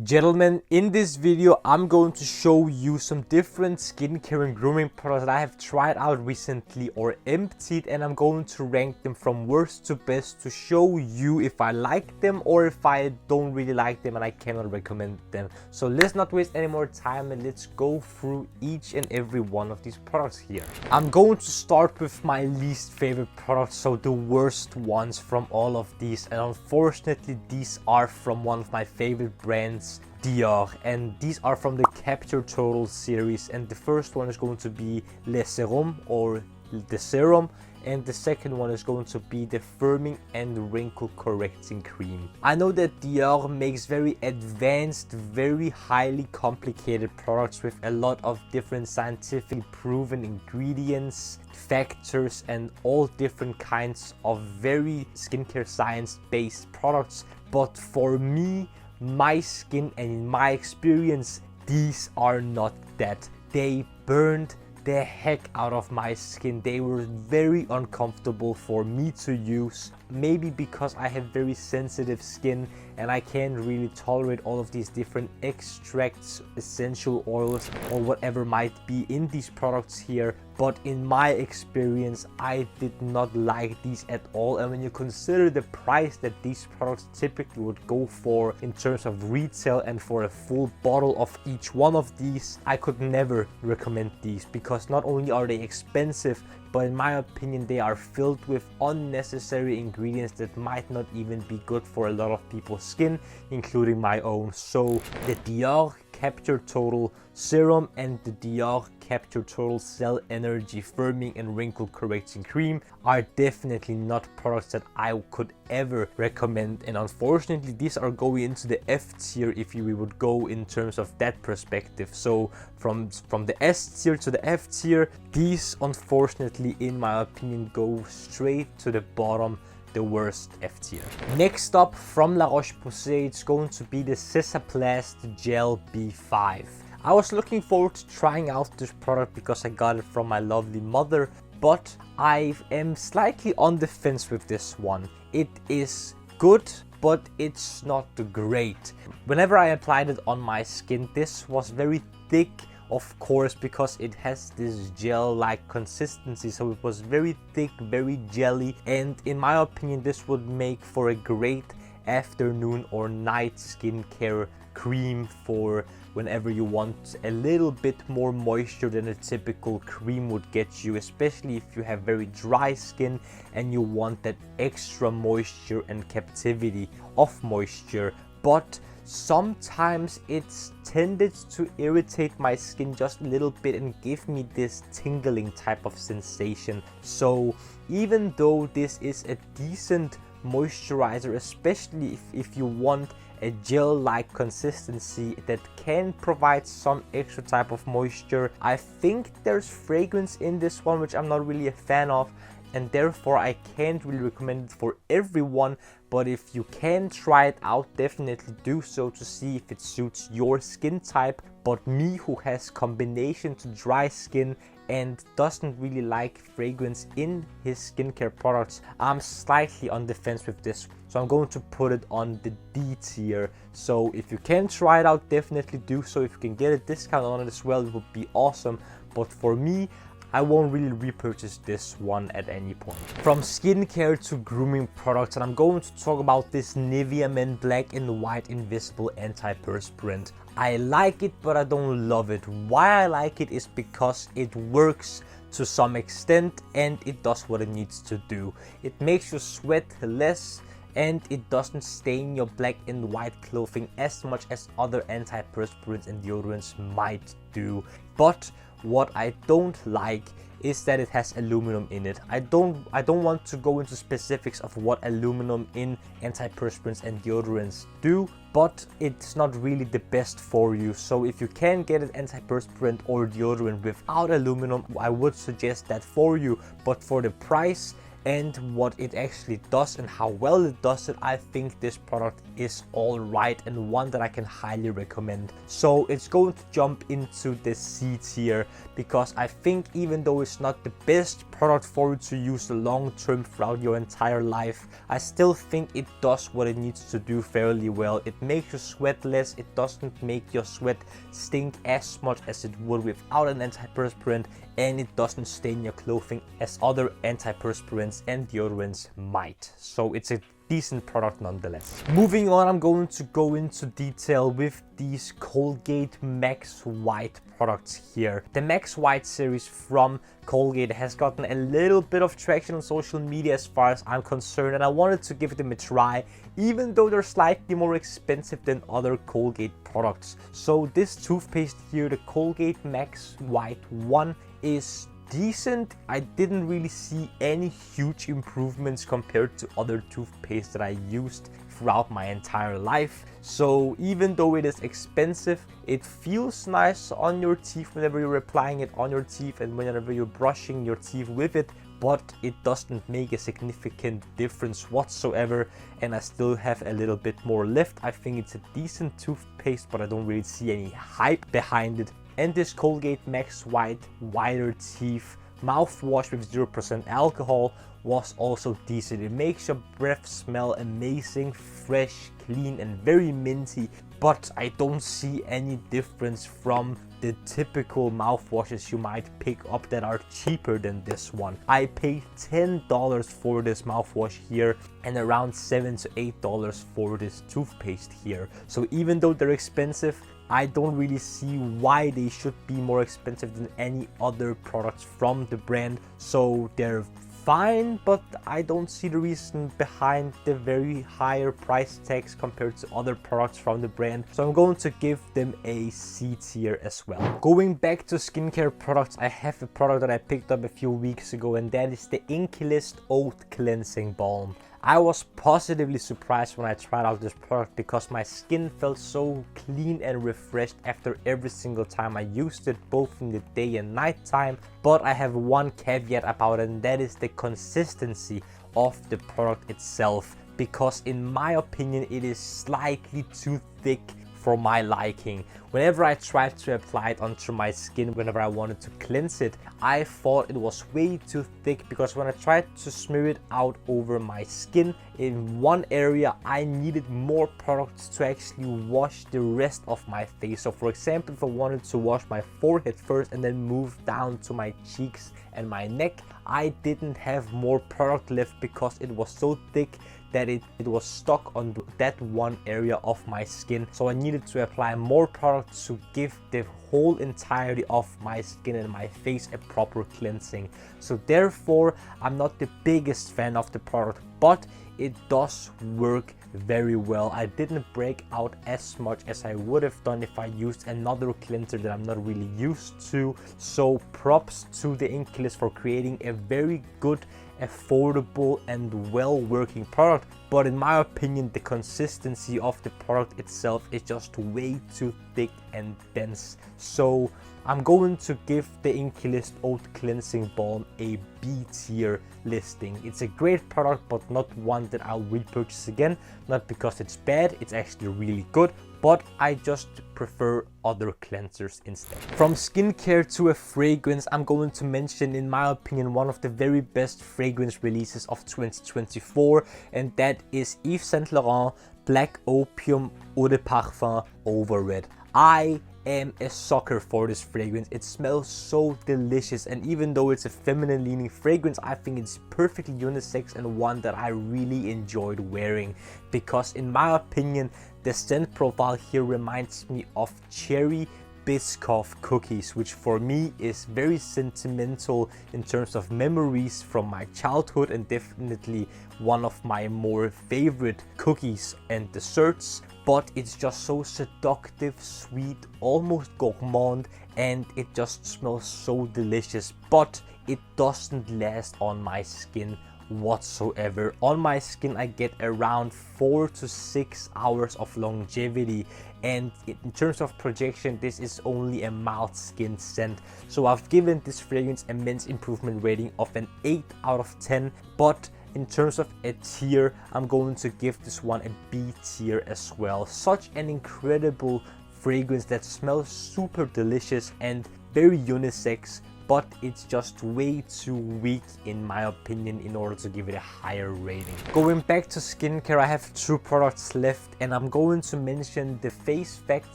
Gentlemen, in this video I'm going to show you some different skincare and grooming products that I have tried out recently or emptied, and I'm going to rank them from worst to best to show you if I like them or if I don't really like them and I cannot recommend them. So let's not waste any more time and let's go through each and every one of these products here. I'm going to start with my least favorite products, so the worst ones from all of these, and unfortunately these are from one of my favorite brands, Dior, and these are from the Capture Total series, and the first one is going to be Le Serum or the Serum, and the second one is going to be the Firming and Wrinkle Correcting Cream. I know that Dior makes very advanced, very highly complicated products with a lot of different scientifically proven ingredients, factors, and all different kinds of very skincare science based products, but for me, my skin and in my experience, these are not that. They burned the heck out of my skin. They were very uncomfortable for me to use, maybe because I have very sensitive skin and I can't really tolerate all of these different extracts, essential oils, or whatever might be in these products here. But in my experience, I did not like these at all, and when you consider the price that these products typically would go for in terms of retail and for a full bottle of each one of these, I could never recommend these, because not only are they expensive, but in my opinion they are filled with unnecessary ingredients that might not even be good for a lot of people's skin, including my own. So the Dior Capture Total Serum and the Dior Capture Total Cell Energy Firming and Wrinkle Correcting Cream are definitely not products that I could ever recommend, and unfortunately these are going into the F tier if you would go in terms of that perspective. So from the S tier to the F tier, these unfortunately in my opinion go straight to the bottom, the worst F tier. Next up, from La Roche Posay, it's going to be the Cicaplast Gel B5. I was looking forward to trying out this product because I got it from my lovely mother, but I am slightly on the fence with this one. It is good, but it's not great. Whenever I applied it on my skin, this was very thick, of course, because it has this gel-like consistency, so it was very thick, very jelly, and in my opinion this would make for a great afternoon or night skincare cream for whenever you want a little bit more moisture than a typical cream would get you, especially if you have very dry skin and you want that extra moisture and captivity of moisture. But sometimes it's tended to irritate my skin just a little bit and give me this tingling type of sensation. So even though this is a decent moisturizer, especially if you want a gel-like consistency that can provide some extra type of moisture, I think there's fragrance in this one which I'm not really a fan of, and therefore I can't really recommend it for everyone. But if you can try it out, definitely do so to see if it suits your skin type. But me, who has combination to dry skin and doesn't really like fragrance in his skincare products, I'm slightly on the fence with this. So I'm going to put it on the D tier. So if you can try it out, definitely do so. If you can get a discount on it as well, it would be awesome. But for me, I won't really repurchase this one at any point. From skincare to grooming products, and I'm going to talk about this Nivea Men Black and White Invisible Antiperspirant. I like it, but I don't love it. Why I like it is because it works to some extent and it does what it needs to do. It makes you sweat less and it doesn't stain your black and white clothing as much as other antiperspirants and deodorants might do. But what I don't like is that it has aluminum in it. I don't want to go into specifics of what aluminum in antiperspirants and deodorants do, but it's not really the best for you. So if you can get an antiperspirant or deodorant without aluminum, I would suggest that for you. But for the price and what it actually does and how well it does it, I think this product is alright and one that I can highly recommend. So it's going to jump into the C tier, because I think even though it's not the best product for you to use long term throughout your entire life, I still think it does what it needs to do fairly well. It makes you sweat less, it doesn't make your sweat stink as much as it would without an antiperspirant, and it doesn't stain your clothing as other antiperspirants and deodorants might. So it's a decent product nonetheless. Moving on, I'm going to go into detail with these Colgate Max White products here. The Max White series from Colgate has gotten a little bit of traction on social media as far as I'm concerned, and I wanted to give them a try, even though they're slightly more expensive than other Colgate products. So this toothpaste here, the Colgate Max White 1, is decent. I didn't really see any huge improvements compared to other toothpaste that I used throughout my entire life. So even though it is expensive, it feels nice on your teeth whenever you're applying it on your teeth and whenever you're brushing your teeth with it, but it doesn't make a significant difference whatsoever, and I still have a little bit more left. I think it's a decent toothpaste, but I don't really see any hype behind it. And this Colgate Max White Whiter Teeth mouthwash with 0% alcohol was also decent. It makes your breath smell amazing, fresh, clean, and very minty, but I don't see any difference from the typical mouthwashes you might pick up that are cheaper than this one. I paid $10 for this mouthwash here and around $7 to $8 for this toothpaste here. So even though they're expensive, I don't really see why they should be more expensive than any other products from the brand. So they're fine, but I don't see the reason behind the very higher price tags compared to other products from the brand. So I'm going to give them a C tier as well. Going back to skincare products, I have a product that I picked up a few weeks ago, and that is the Inkey Oat Cleansing Balm. I was positively surprised when I tried out this product because my skin felt so clean and refreshed after every single time I used it, both in the day and night time. But I have one caveat about it, and that is the consistency of the product itself, because in my opinion it is slightly too thick for my liking. Whenever I tried to apply it onto my skin, whenever I wanted to cleanse it, I thought it was way too thick, because when I tried to smear it out over my skin in one area, I needed more products to actually wash the rest of my face. So for example, if I wanted to wash my forehead first and then move down to my cheeks and my neck, I didn't have more product left because it was so thick that it was stuck on that one area of my skin. So I needed to apply more product to give the whole entirety of my skin and my face a proper cleansing. So therefore, I'm not the biggest fan of the product, but it does work very well. I didn't break out as much as I would have done if I used another cleanser that I'm not really used to. So props to the Inkey for creating a very good, affordable and well working product. But in my opinion, the consistency of the product itself is just way too thick and dense. So I'm going to give the Inkey Oat Cleansing Balm a B tier listing. It's a great product, but not one that I'll repurchase again. Not because it's bad, it's actually really good, but I just prefer other cleansers instead. From skincare to a fragrance, I'm going to mention, in my opinion, one of the very best fragrance releases of 2024, and that is Yves Saint Laurent Black Opium Eau de Parfum Over Red. I am a sucker for this fragrance. It smells so delicious, and even though it's a feminine leaning fragrance, I think it's perfectly unisex and one that I really enjoyed wearing, because in my opinion the scent profile here reminds me of cherry Biscoff cookies, which for me is very sentimental in terms of memories from my childhood, and definitely one of my more favorite cookies and desserts. But it's just so seductive, sweet, almost gourmand, and it just smells so delicious, but it doesn't last on my skin whatsoever. On my skin I get around 4 to 6 hours of longevity, and in terms of projection this is only a mild skin scent. So I've given this fragrance immense improvement rating of an 8 out of 10, but in terms of a tier, I'm going to give this one a B tier as well. Such an incredible fragrance that smells super delicious and very unisex, but it's just way too weak in my opinion in order to give it a higher rating. Going back to skincare, I have 2 products left, and I'm going to mention the FaceFacts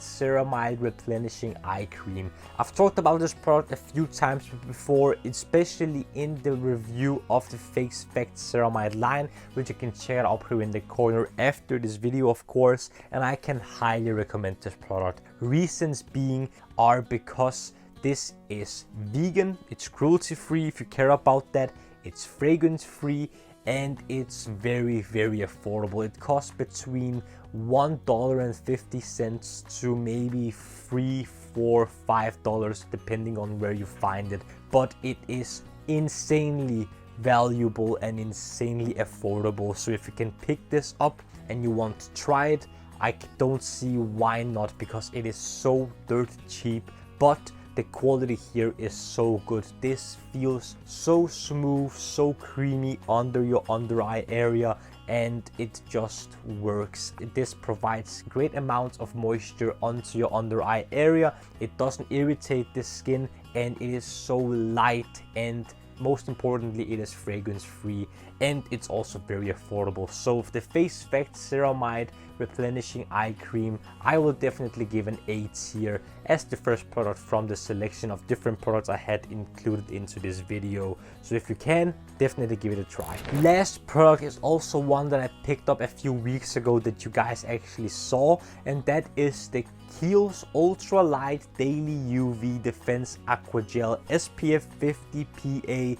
Ceramide Replenishing Eye Cream. I've talked about this product a few times before, especially in the review of the FaceFacts Ceramide line, which you can check out here in the corner after this video of course, and I can highly recommend this product. Reasons being are because this is vegan, it's cruelty free if you care about that, it's fragrance free, and it's very affordable. It costs between $1.50 to maybe $3, $4, $5 depending on where you find it, but it is insanely valuable and insanely affordable. So if you can pick this up and you want to try it, I don't see why not, because it is so dirt cheap, but the quality here is so good. This feels so smooth, so creamy under your under eye area, and it just works. This provides great amounts of moisture onto your under eye area. It doesn't irritate the skin, and it is so light, and most importantly it is fragrance free, and it's also very affordable. So for the FaceFacts Ceramide Replenishing Eye Cream, I will definitely give an A tier as the first product from the selection of different products I had included into this video. So if you can, definitely give it a try. Last product is also one that I picked up a few weeks ago that you guys actually saw, and that is the Kiehl's Ultra Light Daily UV Defense Aqua Gel SPF 50 PA++++.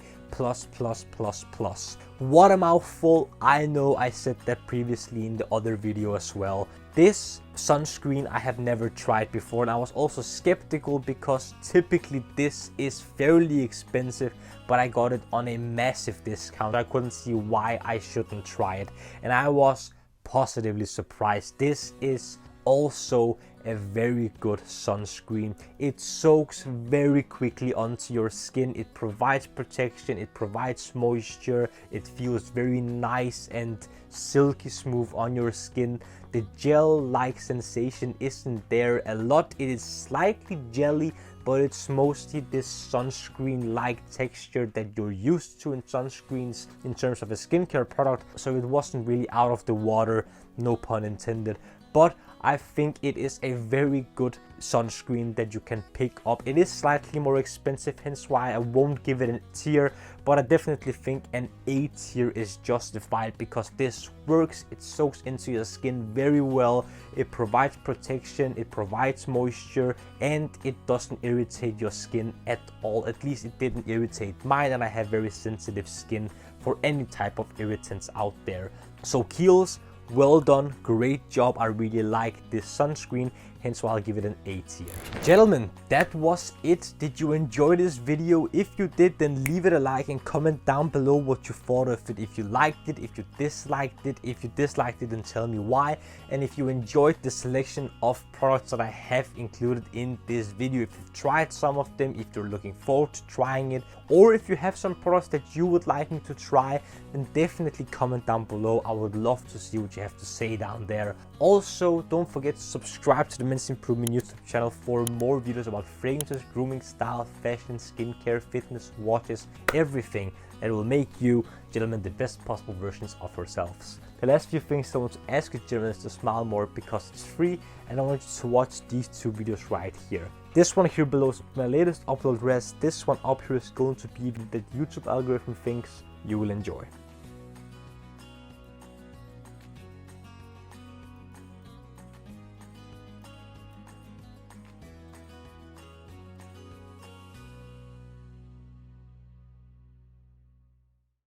What a mouthful. I know I said that previously in the other video as well. This sunscreen I have never tried before, and I was also skeptical because typically this is fairly expensive, but I got it on a massive discount. I couldn't see why I shouldn't try it, and I was positively surprised. This is also a very good sunscreen. It soaks very quickly onto your skin, it provides protection, it provides moisture, it feels very nice and silky smooth on your skin. The gel-like sensation isn't there a lot, it is slightly jelly, but it's mostly this sunscreen-like texture that you're used to in sunscreens in terms of a skincare product, so it wasn't really out of the water, no pun intended. But I think it is a very good sunscreen that you can pick up. It is slightly more expensive, hence why I won't give it a tier, but I definitely think an A tier is justified because this works. It soaks into your skin very well, it provides protection, it provides moisture, and it doesn't irritate your skin at all. At least it didn't irritate mine, and I have very sensitive skin for any type of irritants out there. So Kiehl's, well done, great job. I really like this sunscreen, hence why I'll give it an A tier. Gentlemen, that was it. Did you enjoy this video? If you did, then leave it a like and comment down below what you thought of it. If you liked it, if you disliked it. If you disliked it, then tell me why. And if you enjoyed the selection of products that I have included in this video, if you've tried some of them, if you're looking forward to trying it, or if you have some products that you would like me to try, then definitely comment down below. I would love to see what you have to say down there. Also, don't forget to subscribe to the Men's Improvement YouTube channel for more videos about fragrances, grooming, style, fashion, skincare, fitness, watches, everything that will make you, gentlemen, the best possible versions of yourselves. The last few things I want to ask you, gentlemen, is to smile more because it's free, and I want you to watch these 2 videos right here. This one here below is my latest upload rest. This one up here is going to be that YouTube algorithm thinks you will enjoy.